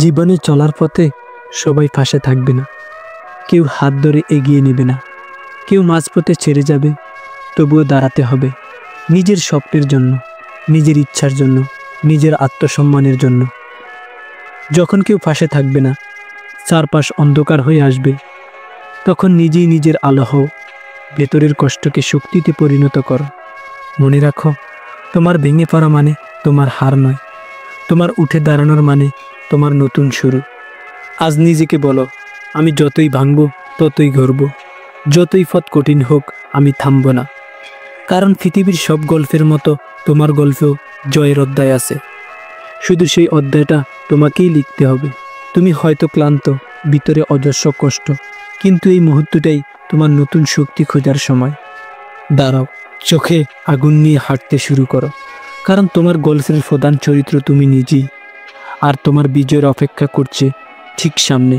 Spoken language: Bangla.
জীবনে চলার পথে সবাই পাশে থাকবে না, কেউ হাত ধরে এগিয়ে নেবে না, কেউ মাঝপথে ছেড়ে যাবে। তবুও দাঁড়াতে হবে নিজের স্বপ্নের জন্য, নিজের ইচ্ছার জন্য, নিজের আত্মসম্মানের জন্য। যখন কেউ পাশে থাকবে না, চারপাশ অন্ধকার হয়ে আসবে, তখন নিজেই নিজের আলো হও। ভেতরের কষ্টকে শক্তিতে পরিণত করো। মনে রাখো, তোমার ভেঙে পড়া মানে তোমার হার নয়, তোমার উঠে দাঁড়ানোর মানে তোমার নতুন শুরু। আজ নিজেকে বলো, আমি যতই ভাঙব ততই গর্ব, যতই পথ কঠিন হোক আমি থামব না। কারণ পৃথিবীর সব গল্পের মতো তোমার গল্পেও জয়ের অধ্যায় আছে। শুধু সেই অধ্যায়টা তোমাকেই লিখতে হবে। তুমি হয়তো ক্লান্ত, ভিতরে অজস্র কষ্ট, কিন্তু এই মুহূর্তটাই তোমার নতুন শক্তি খোঁজার সময়। দাঁড়াও, চোখে আগুন নিয়ে হাঁটতে শুরু করো, কারণ তোমার গল্পের প্রধান চরিত্র তুমি নিজেই, আর তোমার বিজয়ের অপেক্ষা করছে ঠিক সামনে।